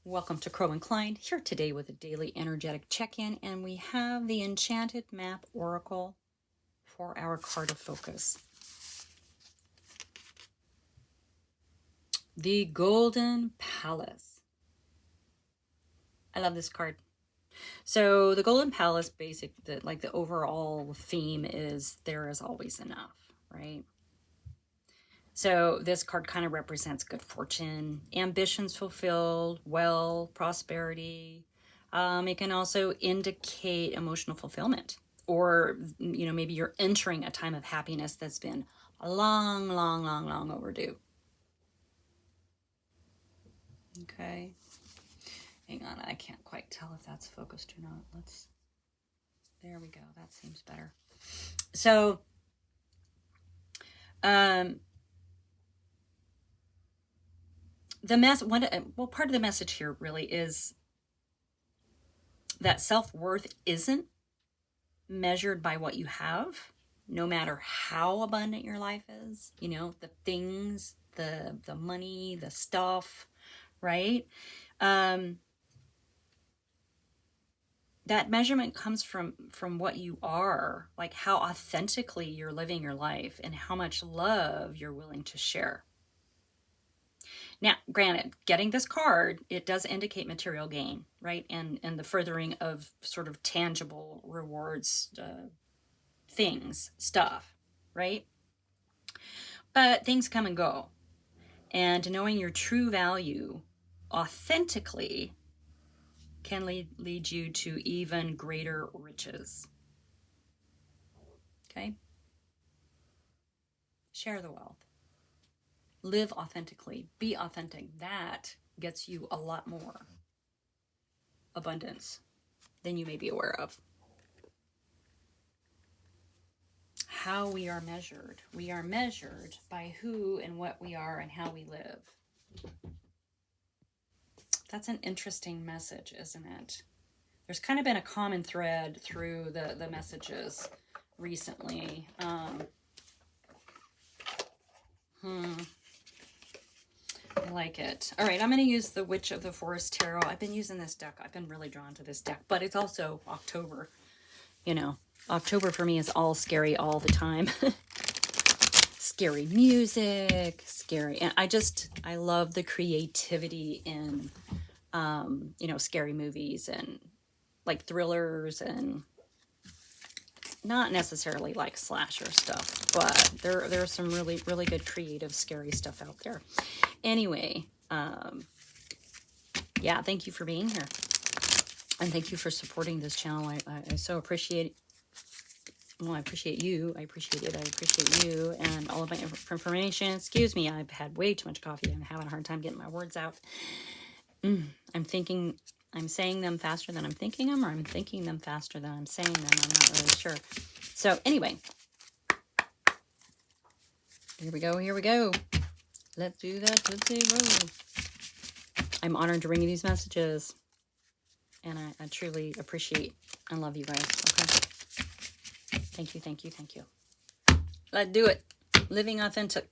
Welcome to Crow and Klein, here today with a daily energetic check-in, and we have the Enchanted Map Oracle for our card of focus. The Golden Palace. I love this card. So the Golden Palace, the overall theme is there is always enough, right? So this card kind of represents good fortune, ambitions fulfilled, wealth, prosperity. It can also indicate emotional fulfillment, or maybe you're entering a time of happiness that's been long, long, long, long overdue. Okay, hang on, I can't quite tell if that's focused or not. There we go. That seems better. So, part of the message here really is that self-worth isn't measured by what you have, no matter how abundant your life is, the things, the money, the stuff, right? That measurement comes from what you are, like how authentically you're living your life and how much love you're willing to share. Now, granted, getting this card, it does indicate material gain, right? And the furthering of sort of tangible rewards, things, stuff, right? But things come and go. And knowing your true value authentically can lead you to even greater riches. Okay? Share the wealth. Live authentically. Be authentic. That gets you a lot more abundance than you may be aware of. How we are measured. We are measured by who and what we are and how we live. That's an interesting message, isn't it? There's kind of been a common thread through the messages recently. I like it. All right, I'm going to use the Witch of the Forest Tarot. I've been using this deck. I've been really drawn to this deck, but it's also October. October for me is all scary all the time. Scary music, scary. And I love the creativity in, scary movies and like thrillers, and not necessarily like slasher stuff, but there's some really, really good creative, scary stuff out there. Anyway, yeah, thank you for being here. And thank you for supporting this channel. I so appreciate it. Well, I appreciate you. I appreciate it. I appreciate you and all of my information. Excuse me, I've had way too much coffee. I'm having a hard time getting my words out. I'm saying them faster than I'm thinking them, or I'm thinking them faster than I'm saying them. I'm not really sure. So anyway, here we go. Here we go. Let's do that. Let's see. Whoa. I'm honored to bring you these messages. And I truly appreciate and love you guys. Okay. Thank you, thank you, thank you. Let's do it. Living authentically.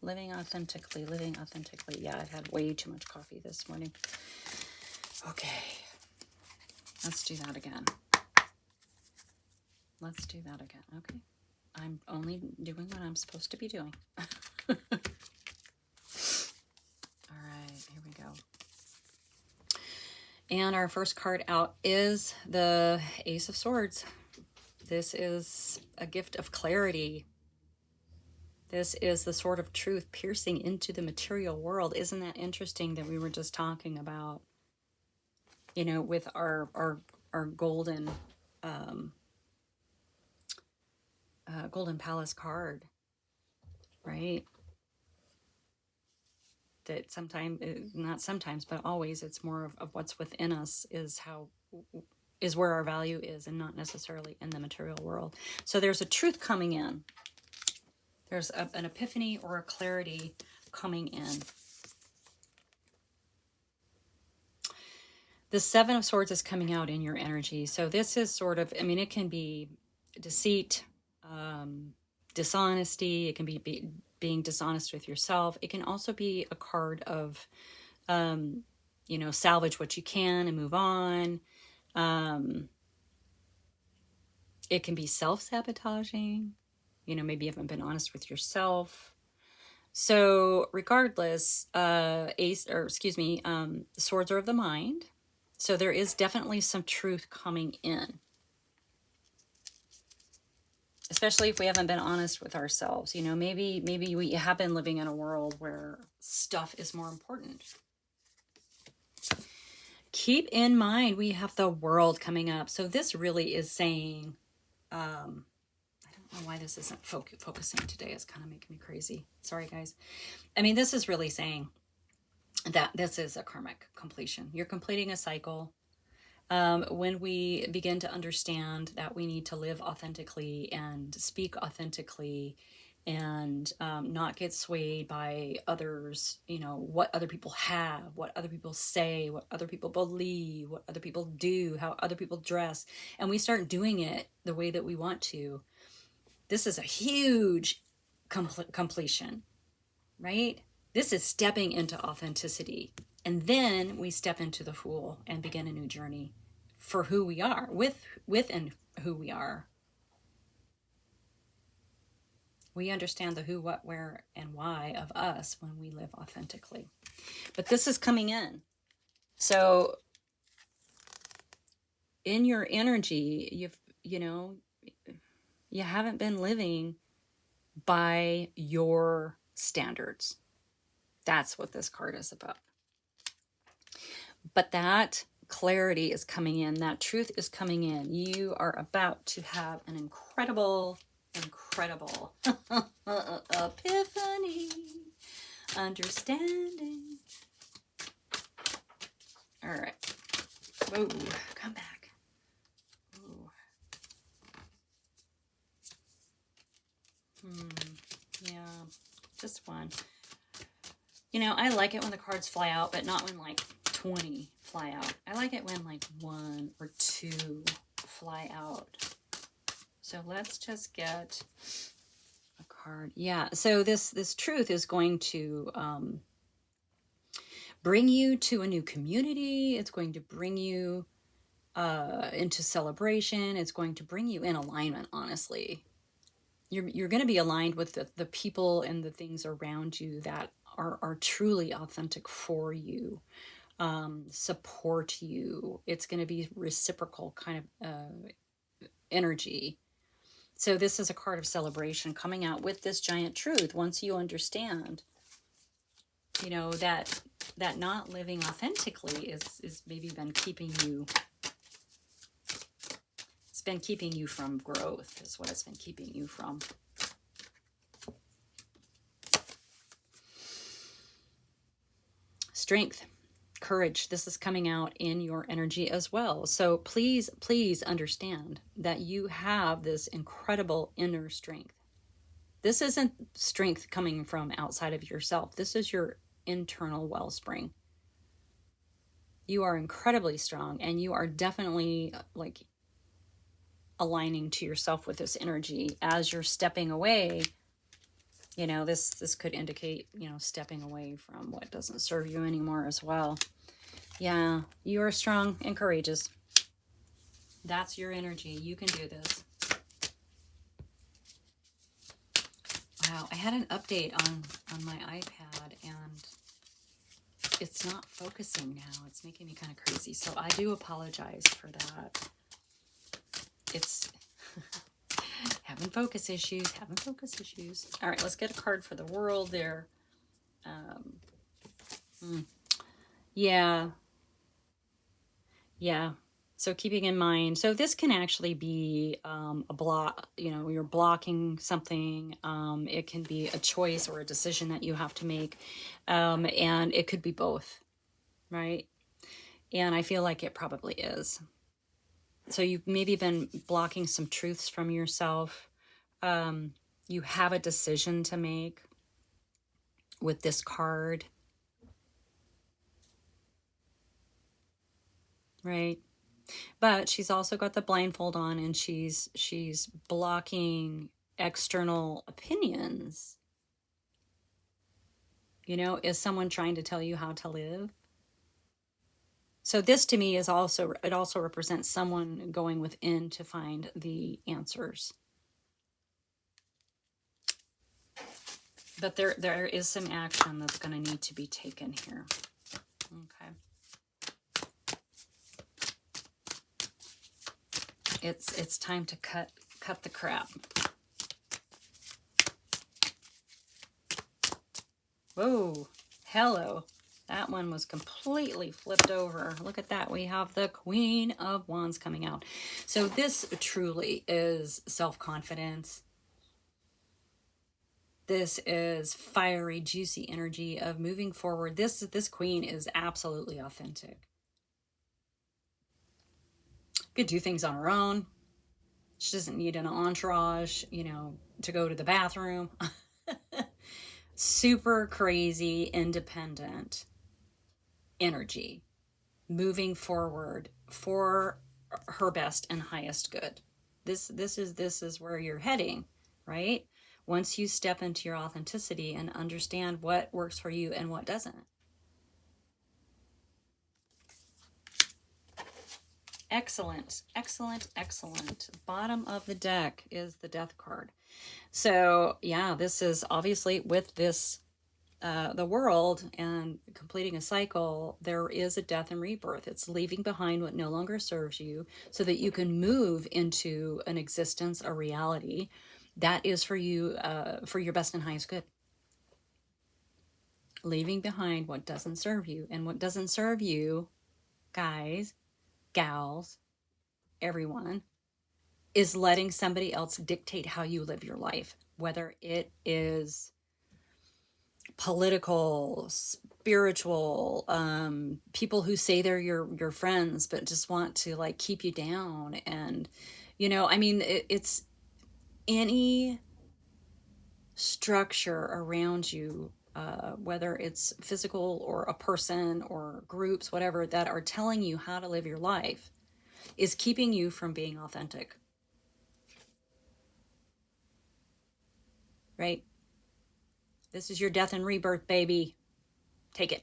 Living authentically. Living authentically. Yeah, I've had way too much coffee this morning. Okay. Let's do that again. Let's do that again. Okay. I'm only doing what I'm supposed to be doing. All right, here we go. And our first card out is the Ace of Swords. This is a gift of clarity. This is the sword of truth piercing into the material world. Isn't that interesting that we were just talking about, with our golden Golden Palace card, right? That sometimes, not sometimes, but always, it's more of what's within us is where our value is, and not necessarily in the material world. So there's a truth coming in. There's an epiphany or a clarity coming in. The Seven of Swords is coming out in your energy. So this is sort of, it can be deceit, dishonesty. It can be being dishonest with yourself. It can also be a card of You know, salvage what you can and move on. Um, it can be self-sabotaging. You know, maybe you haven't been honest with yourself. So regardless, the swords are of the mind. So there is definitely some truth coming in, especially if we haven't been honest with ourselves. You know, maybe we have been living in a world where stuff is more important. Keep in mind, we have the world coming up. So this really is saying, I don't know why this isn't focusing today. It's kind of making me crazy. Sorry, guys. I mean, this is really saying that this is a karmic completion. You're completing a cycle. When we begin to understand that we need to live authentically and speak authentically and not get swayed by others, you know, what other people have, what other people say, what other people believe, what other people do, how other people dress, and we start doing it the way that we want to, this is a huge completion, right? This is stepping into authenticity. And then we step into the Fool and begin a new journey for who we are, with and who we are. We understand the who, what, where, and why of us when we live authentically. But this is coming in. So in your energy, you haven't been living by your standards. That's what this card is about. But that clarity is coming in. That truth is coming in. You are about to have an incredible epiphany, understanding. All right. Whoa, come back. Ooh. Yeah, just one. You know, I like it when the cards fly out, but not when like 20 fly out. I like it when like 1 or 2 fly out. So let's just get a card. Yeah, so this truth is going to bring you to a new community. It's going to bring you into celebration. It's going to bring you in alignment, honestly. You're going to be aligned with the people and the things around you that are truly authentic for you, support you. It's going to be reciprocal kind of energy. So this is a card of celebration coming out with this giant truth. Once you understand, you know, that not living authentically is maybe been keeping you, it's been keeping you from growth, is what it's been keeping you from. Strength, courage, this is coming out in your energy as well. So please understand that you have this incredible inner strength. This isn't strength coming from outside of yourself. This is your internal wellspring. You are incredibly strong, and you are definitely like aligning to yourself with this energy as you're stepping away. You know, this could indicate, you know, stepping away from what doesn't serve you anymore as well. Yeah, you are strong and courageous. That's your energy. You can do this. Wow, I had an update on my iPad, and it's not focusing now. It's making me kind of crazy. So I do apologize for that. It's having focus issues. All right, let's get a card for the world there. Yeah. So keeping in mind, so this can actually be a block, you know, you're blocking something. It can be a choice or a decision that you have to make. And it could be both, right? And I feel like it probably is. So you've maybe been blocking some truths from yourself. You have a decision to make with this card, right? But she's also got the blindfold on, and she's blocking external opinions. You know, is someone trying to tell you how to live? So this to me is also, it also represents someone going within to find the answers. But there is some action that's going to need to be taken here. Okay. It's time to cut the crap. Whoa, hello. That one was completely flipped over. Look at that. We have the Queen of Wands coming out. So this truly is self-confidence. This is fiery, juicy energy of moving forward. This queen is absolutely authentic. Could do things on her own. She doesn't need an entourage, you know, to go to the bathroom. Super crazy, independent energy, moving forward for her best and highest good. This is where you're heading, right? Once you step into your authenticity and understand what works for you and what doesn't. Excellent, excellent, excellent. Bottom of the deck is the Death card. So yeah, this is obviously with this, the world and completing a cycle, there is a death and rebirth. It's leaving behind what no longer serves you so that you can move into an existence, a reality that is for you, for your best and highest good. Leaving behind what doesn't serve you. And what doesn't serve you, guys, gals, everyone, is letting somebody else dictate how you live your life, whether it is political, spiritual, people who say they're your friends but just want to like keep you down. And you know, I mean, it's any structure around you, whether it's physical or a person or groups, whatever, that are telling you how to live your life, is keeping you from being authentic. Right? This is your death and rebirth, baby. Take it.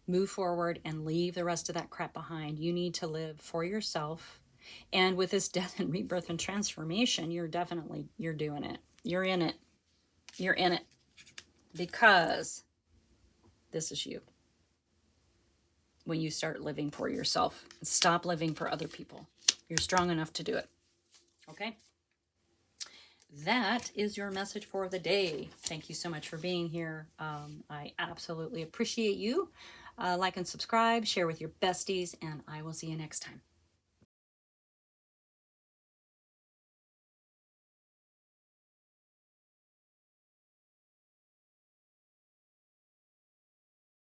Move forward and leave the rest of that crap behind. You need to live for yourself. And with this death and rebirth and transformation, you're doing it. You're in it. You're in it. Because this is you. When you start living for yourself, stop living for other people. You're strong enough to do it. Okay? That is your message for the day. Thank you so much for being here. I absolutely appreciate you. Like and subscribe, share with your besties, and I will see you next time.